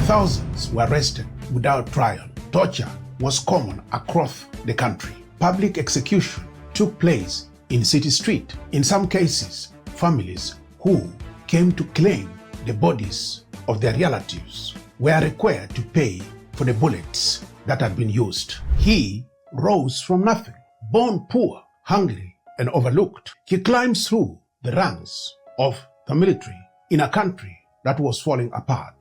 Thousands were arrested without trial. Torture was common across the country. Public execution took place in city street. In some cases, families who came to claim the bodies of their relatives were required to pay for the bullets that had been used. He rose from nothing, born poor, hungry, and overlooked. He climbed through the ranks of the military in a country that was falling apart.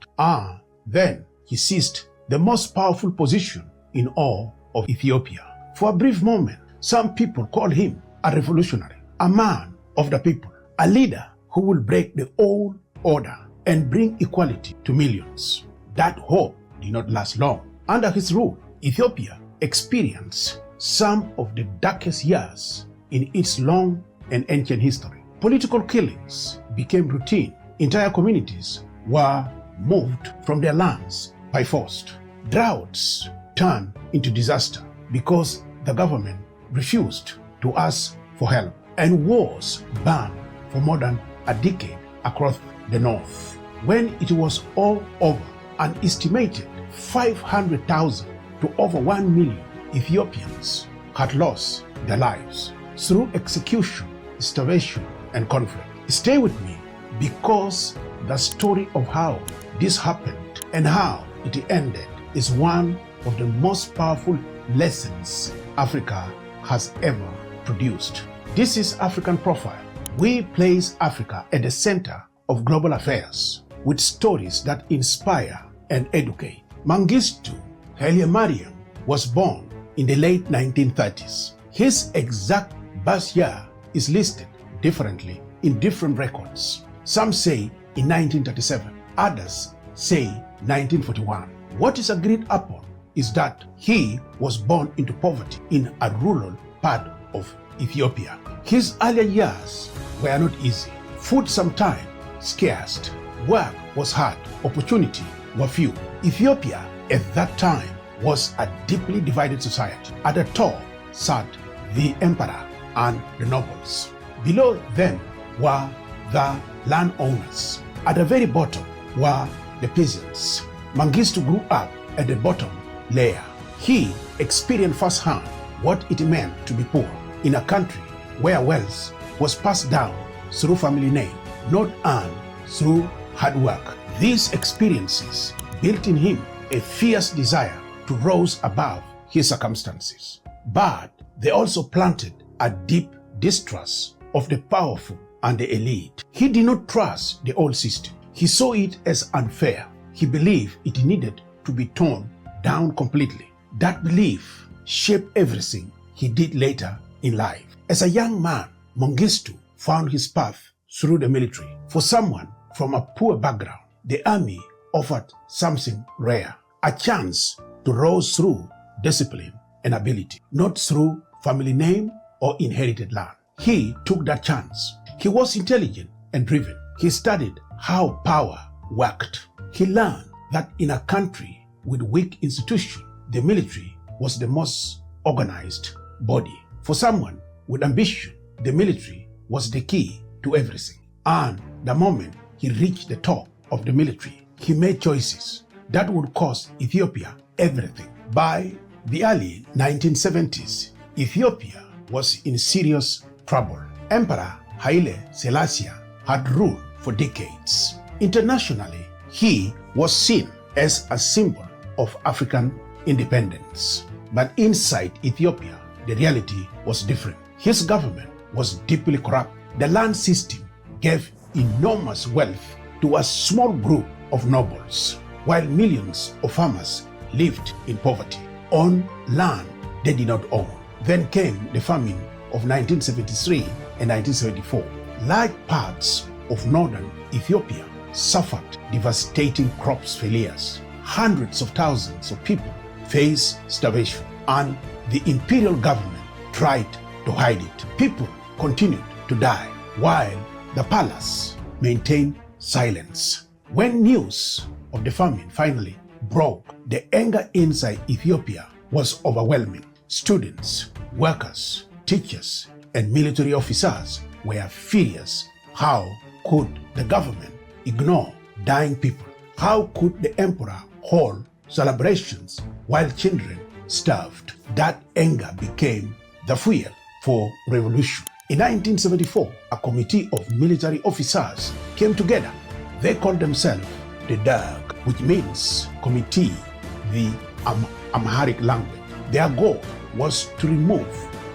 Then he seized the most powerful position in all of Ethiopia. For a brief moment, some people called him a revolutionary, a man of the people, a leader who will break the old order and bring equality to millions. That hope did not last long. Under his rule, Ethiopia experienced some of the darkest years in its long and ancient history. Political killings became routine. Entire communities were moved from their lands by force. Droughts turned into disaster because the government refused to ask for help, and wars burned for more than a decade across the north. When it was all over, an estimated 500,000 to over 1 million Ethiopians had lost their lives through execution, starvation, and conflict. Stay with me, because the story of how this happened and how it ended is one of the most powerful lessons Africa has ever produced. This is African Profile. We place Africa at the center of global affairs with stories that inspire and educate. Mengistu Hailemariam was born in the late 1930s. His exact birth year is listed differently in different records. Some say in 1937, others say 1941. What is agreed upon is that he was born into poverty in a rural part of Ethiopia. His earlier years were not easy. Food sometimes scarce, work was hard, opportunity were few. Ethiopia at that time was a deeply divided society. At the top sat the emperor and the nobles. Below them were the landowners. At the very bottom were the peasants. Mengistu grew up at the bottom layer. He experienced firsthand what it meant to be poor in a country where wealth was passed down through family name, not earned through hard work. These experiences built in him a fierce desire to rise above his circumstances. But they also planted a deep distrust of the powerful and the elite. He did not trust the old system. He saw it as unfair. He believed it needed to be torn down completely. That belief shaped everything he did later in life. As a young man, Mengistu found his path through the military. For someone from a poor background, the army offered something rare, a chance to rise through discipline and ability, not through family name or inherited land. He took that chance. He was intelligent and driven. He studied how power worked. He learned that in a country with weak institutions, the military was the most organized body. For someone with ambition, the military was the key to everything. And the moment he reached the top of the military, he made choices that would cost Ethiopia everything. By the early 1970s, Ethiopia was in serious trouble. Emperor Haile Selassie had ruled for decades. Internationally, he was seen as a symbol of African independence. But inside Ethiopia, the reality was different. His government was deeply corrupt. The land system gave enormous wealth to a small group of nobles, while millions of farmers lived in poverty on land they did not own. Then came the famine of 1973 and 1974. Large parts of northern Ethiopia suffered devastating crops failures. Hundreds of thousands of people faced starvation, and the imperial government tried to hide it. People continued to die while the palace maintained silence. When news of the famine finally broke, the anger inside Ethiopia was overwhelming. Students, workers, teachers, and military officers were furious. How could the government ignore dying people? How could the emperor hold celebrations while children starved. That anger became the fuel for revolution. In 1974, a committee of military officers came together. They called themselves the Derg, which means committee, the Amharic language. Their goal was to remove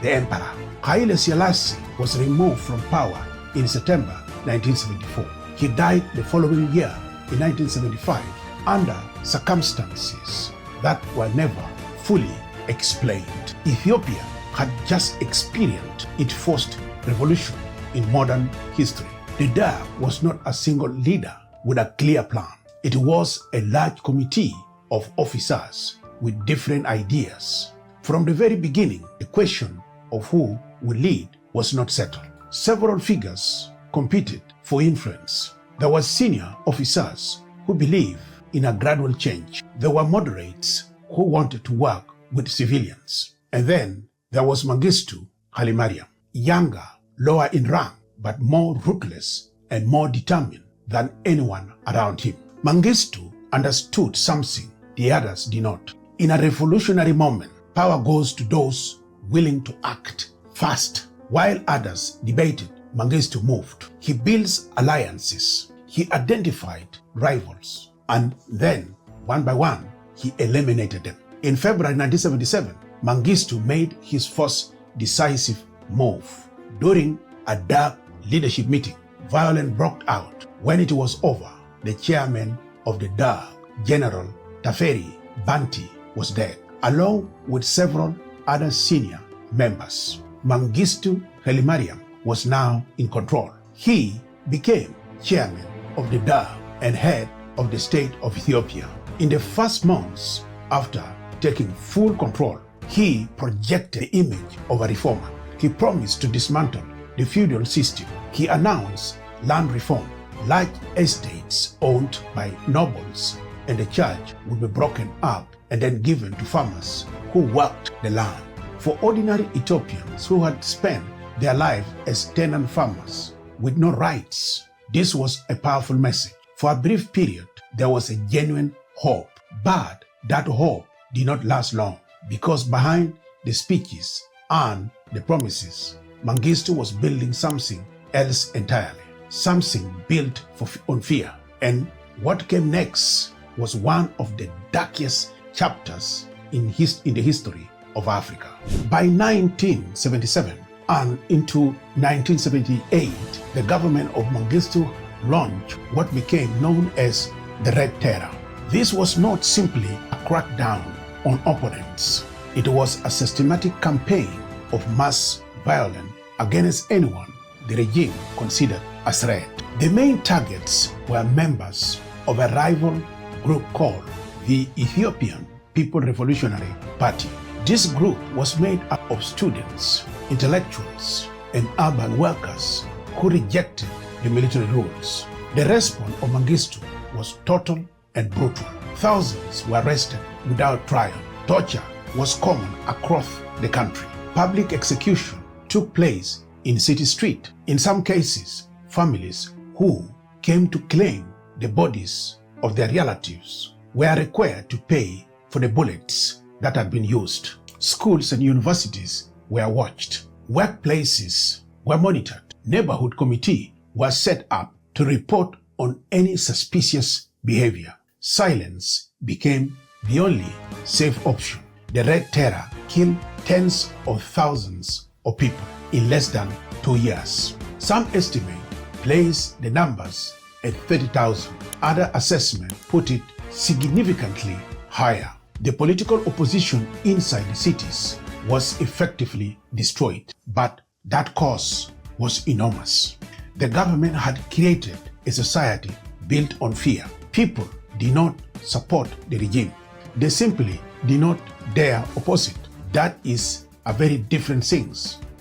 the emperor. Haile Selassie was removed from power in September 1974. He died the following year in 1975 under circumstances that were never fully explained. Ethiopia had just experienced its first revolution in modern history. The Derg was not a single leader with a clear plan. It was a large committee of officers with different ideas. From the very beginning, the question of who would lead was not settled. Several figures competed for influence. There were senior officers who believed in a gradual change. There were moderates who wanted to work with civilians. And then there was Mengistu Hailemariam, younger, lower in rank, but more ruthless and more determined than anyone around him. Mengistu understood something the others did not. In a revolutionary moment, power goes to those willing to act fast. While others debated, Mengistu moved. He built alliances. He identified rivals. And then, one by one, he eliminated them. In February 1977, Mengistu made his first decisive move. During a Derg leadership meeting, violence broke out. When it was over, the chairman of the Derg, General Taferi Banti, was dead, along with several other senior members. Mengistu Hailemariam was now in control. He became chairman of the Derg and head of the state of Ethiopia. In the first months after taking full control, he projected the image of a reformer. He promised to dismantle the feudal system. He announced land reform. Large estates owned by nobles and the church would be broken up and then given to farmers who worked the land. For ordinary Ethiopians who had spent their life as tenant farmers with no rights, this was a powerful message. For a brief period, there was a genuine hope. But that hope did not last long, because behind the speeches and the promises, Mengistu was building something else entirely, something built on fear. And what came next was one of the darkest chapters in the history of Africa. By 1977 and into 1978, the government of Mengistu launched what became known as the Red Terror. This was not simply a crackdown on opponents. It was a systematic campaign of mass violence against anyone the regime considered a threat. The main targets were members of a rival group called the Ethiopian People's Revolutionary Party. This group was made up of students, intellectuals, and urban workers who rejected the military rules. The response of Mengistu was total and brutal. Thousands were arrested without trial. Torture was common across the country. Public execution took place in city street. In some cases, families who came to claim the bodies of their relatives were required to pay for the bullets that had been used. Schools and universities were watched. Workplaces were monitored. Neighborhood committees were set up to report on any suspicious behavior. Silence became the only safe option. The Red Terror killed tens of thousands of people in less than 2 years. Some estimate place the numbers at 30,000. Other assessments put it significantly higher. The political opposition inside the cities was effectively destroyed, but that cost was enormous. The government had created a society built on fear. People did not support the regime. They simply did not dare oppose it. That is a very different thing,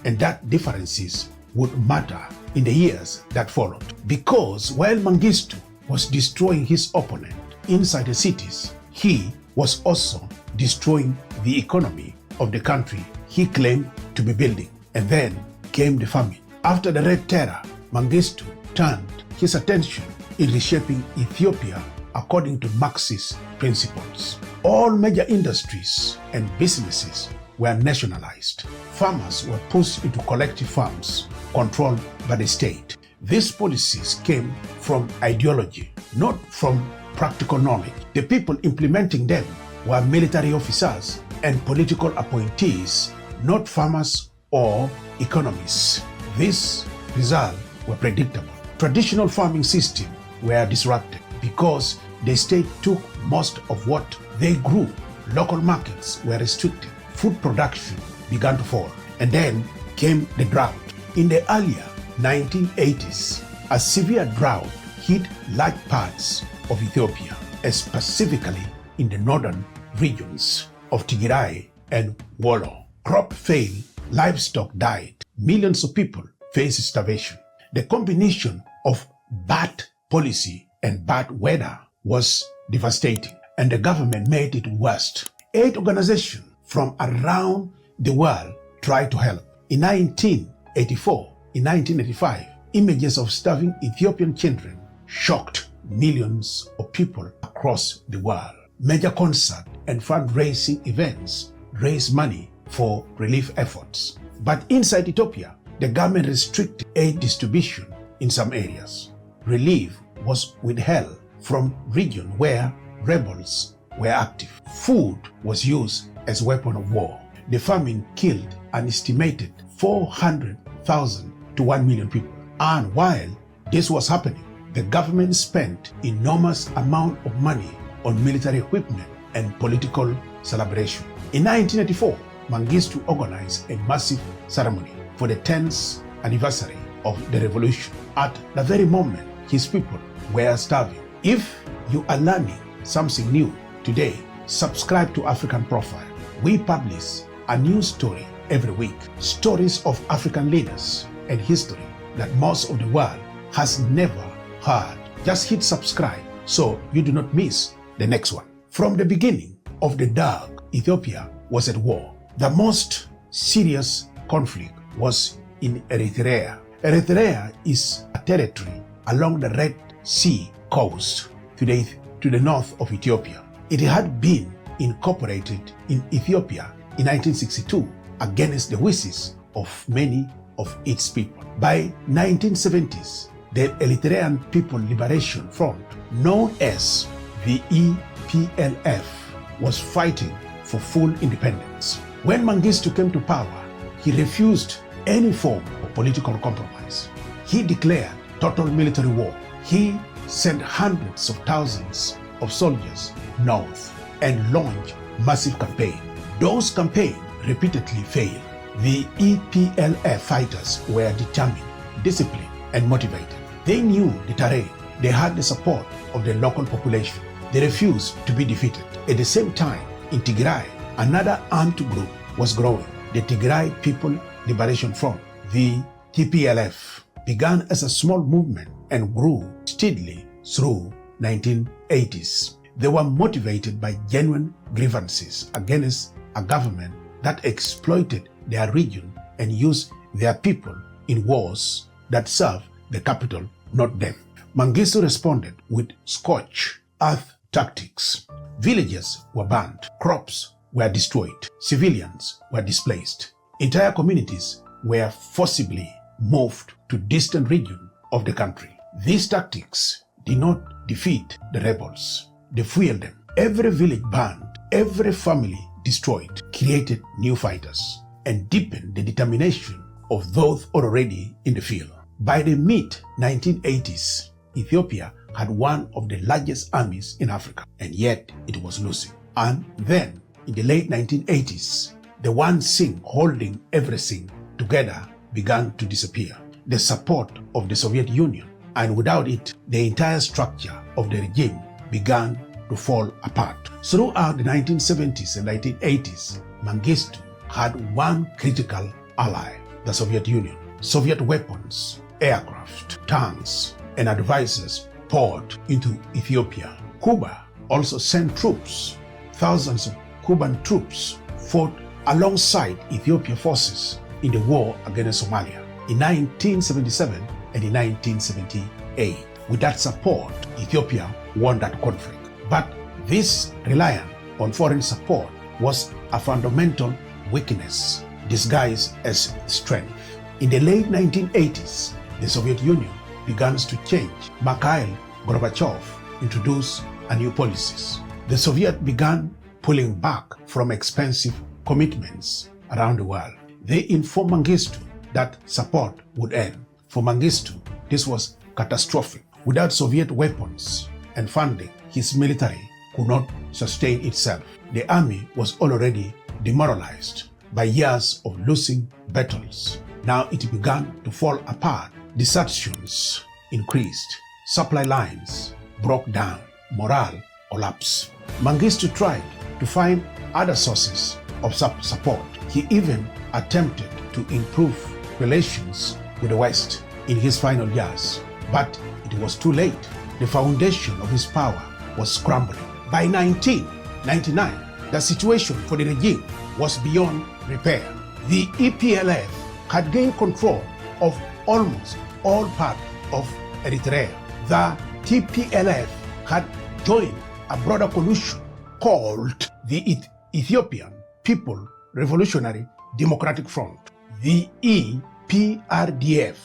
and that differences would matter in the years that followed. Because while Mengistu was destroying his opponent inside the cities, he was also destroying the economy of the country he claimed to be building. And then came the famine. After the Red Terror, Mengistu turned his attention in reshaping Ethiopia according to Marxist principles. All major industries and businesses were nationalized. Farmers were pushed into collective farms controlled by the state. These policies came from ideology, not from practical knowledge. The people implementing them were military officers and political appointees, not farmers or economists. These results were predictable. Traditional farming systems were disrupted because the state took most of what they grew. Local markets were restricted. Food production began to fall. And then came the drought. In the earlier 1980s, a severe drought hit large parts of Ethiopia, specifically in the northern regions of Tigray and Wollo. Crop failed, livestock died, millions of people faced starvation. The combination of bad policy and bad weather was devastating, and the government made it worse. 8 organizations from around the world tried to help. In 1984, in 1985, images of starving Ethiopian children shocked millions of people across the world. Major concert and fundraising events raised money for relief efforts. But inside Ethiopia, the government restricted aid distribution in some areas. Relief was withheld from regions where rebels were active. Food was used as a weapon of war. The famine killed an estimated 400,000 to 1 million people. And while this was happening, the government spent enormous amount of money on military equipment and political celebration. In 1984, Mengistu organized a massive ceremony for the 10th anniversary of the revolution. At the very moment, his people were starving. If you are learning something new today, subscribe to African Profile. We publish a new story every week, stories of African leaders and history that most of the world has never heard. Just hit subscribe so you do not miss the next one. From the beginning of the Derg, Ethiopia was at war. The most serious conflict was in Eritrea. Eritrea is a territory along the Red Sea coast to the north of Ethiopia. It had been incorporated in Ethiopia in 1962 against the wishes of many of its people. By 1970s, the Eritrean People Liberation Front, known as the EPLF, was fighting for full independence. When Mengistu came to power, he refused any form of political compromise. He declared total military war. He sent hundreds of thousands of soldiers north and launched massive campaigns. Those campaigns repeatedly failed. The EPLF fighters were determined, disciplined, and motivated. They knew the terrain. They had the support of the local population. They refused to be defeated. At the same time, in Tigray, another armed group was growing. The Tigray People Liberation Front, the TPLF, began as a small movement and grew steadily through 1980s. They were motivated by genuine grievances against a government that exploited their region and used their people in wars that served the capital, not them. Mengistu responded with scorched earth tactics. Villages were burned, crops were destroyed, civilians were displaced. Entire communities were forcibly moved to distant regions of the country. These tactics did not defeat the rebels. They fueled them. Every village burned, every family destroyed, created new fighters, and deepened the determination of those already in the field. By the mid-1980s, Ethiopia had one of the largest armies in Africa, and yet it was losing. And then, in the late 1980s, the one thing holding everything together began to disappear. The support of the Soviet Union, and without it, the entire structure of the regime began to fall apart. Throughout the 1970s and 1980s, Mengistu had one critical ally, the Soviet Union. Soviet weapons, aircraft, tanks, and advisors poured into Ethiopia. Cuba also sent troops. Thousands of Cuban troops fought alongside Ethiopian forces in the war against Somalia in 1977 and in 1978. With that support, Ethiopia won that conflict. But this reliance on foreign support was a fundamental weakness disguised as strength. In the late 1980s, the Soviet Union began to change. Mikhail Gorbachev introduced a new policies. The Soviets began pulling back from expensive commitments around the world. They informed Mengistu that support would end. For Mengistu, this was catastrophic. Without Soviet weapons and funding, his military could not sustain itself. The army was already demoralized by years of losing battles. Now it began to fall apart. Desertions increased. Supply lines broke down. Morale collapsed. Mengistu tried to find other sources of support. He even attempted to improve relations with the West in his final years, but it was too late. The foundation of his power was crumbling. By 1999, the situation for the regime was beyond repair. The EPLF had gained control of almost all parts of Eritrea. The TPLF had joined a broader coalition called the Ethiopian People Revolutionary Democratic Front, the EPRDF,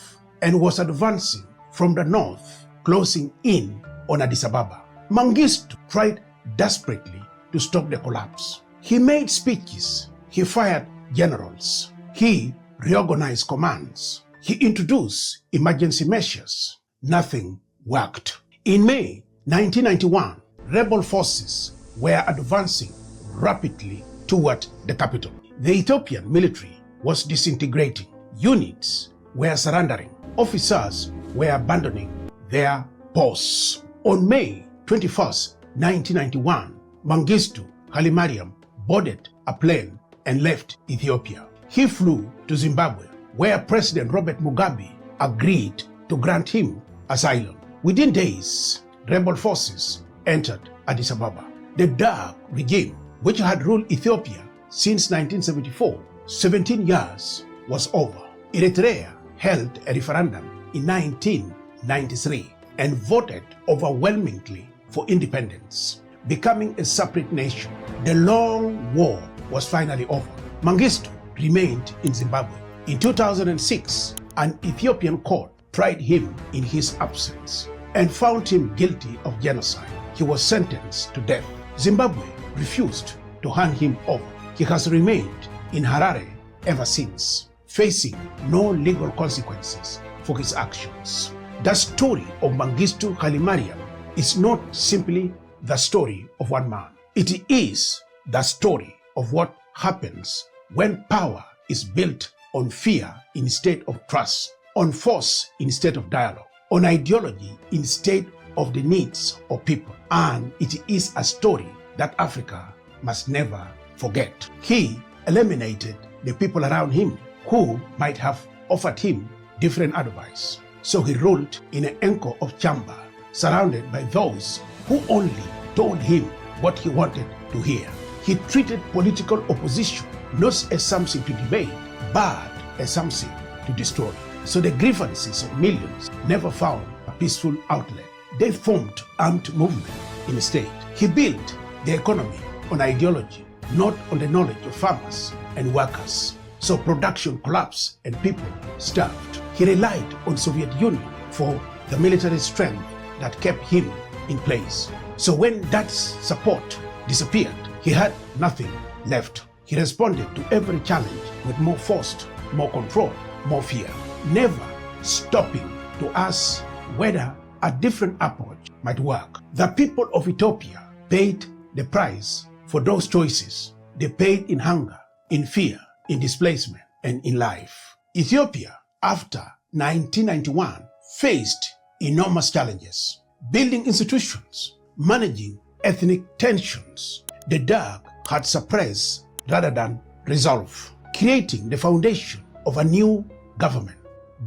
and was advancing from the north, closing in on Addis Ababa. Mengistu tried desperately to stop the collapse. He made speeches, he fired generals, he reorganized commands, he introduced emergency measures. Nothing worked. In May 1991, rebel forces were advancing rapidly toward the capital. The Ethiopian military was disintegrating. Units were surrendering. Officers were abandoning their posts. On May 21st, 1991, Mengistu Hailemariam boarded a plane and left Ethiopia. He flew to Zimbabwe, where President Robert Mugabe agreed to grant him asylum. Within days, rebel forces entered Addis Ababa. The Derg regime, which had ruled Ethiopia since 1974, 17 years, was over. Eritrea held a referendum in 1993 and voted overwhelmingly for independence, becoming a separate nation. The long war was finally over. Mengistu remained in Zimbabwe. In 2006, an Ethiopian court tried him in his absence and found him guilty of genocide. He was sentenced to death. Zimbabwe refused to hand him over. He has remained in Harare ever since, facing no legal consequences for his actions. The story of Mengistu Hailemariam is not simply the story of one man. It is the story of what happens when power is built on fear instead of trust, on force instead of dialogue, on ideology instead of the needs of people. And it is a story that Africa must never forget. He eliminated the people around him who might have offered him different advice. So he ruled in an echo of chamber, surrounded by those who only told him what he wanted to hear. He treated political opposition not as something to debate, but as something to destroy. So the grievances of millions never found a peaceful outlet. They formed armed movement instead. He built the economy on ideology, not on the knowledge of farmers and workers. So production collapsed and people starved. He relied on Soviet Union for the military strength that kept him in place. So when that support disappeared, he had nothing left. He responded to every challenge with more force, more control, more fear, never stopping to ask whether a different approach might work. The people of Ethiopia paid the price for those choices. They paid in hunger, in fear, in displacement, and in life. Ethiopia, after 1991, faced enormous challenges, building institutions, managing ethnic tensions. The Derg had suppressed rather than resolve, creating the foundation of a new government.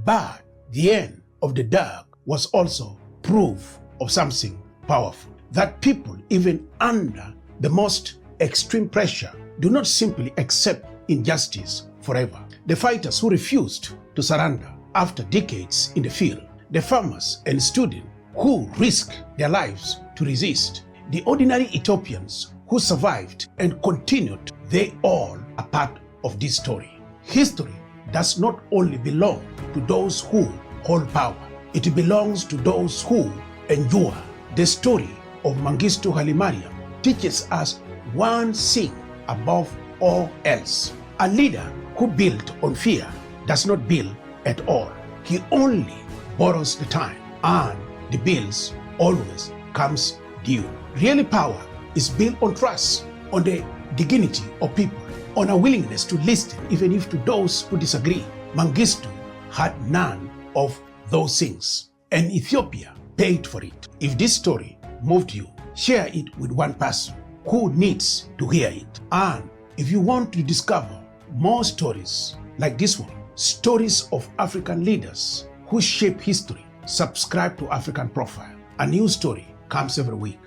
But the end of the Derg was also proof of something powerful, that people, even under the most extreme pressure, do not simply accept injustice forever. The fighters who refused to surrender after decades in the field, the farmers and students who risked their lives to resist, the ordinary Ethiopians who survived and continued, they all are part of this story. History does not only belong to those who hold power, it belongs to those who endure. The story of Mengistu Hailemariam teaches us one thing above all else. A leader who built on fear does not build at all. He only borrows the time, and the bills always comes due. Real power is built on trust, on the dignity of people, on a willingness to listen even if to those who disagree. Mengistu had none of those things, and Ethiopia paid for it. If this story moved you, share it with one person who needs to hear it. And if you want to discover more stories like this one, stories of African leaders who shape history, subscribe to African Profile. A new story comes every week.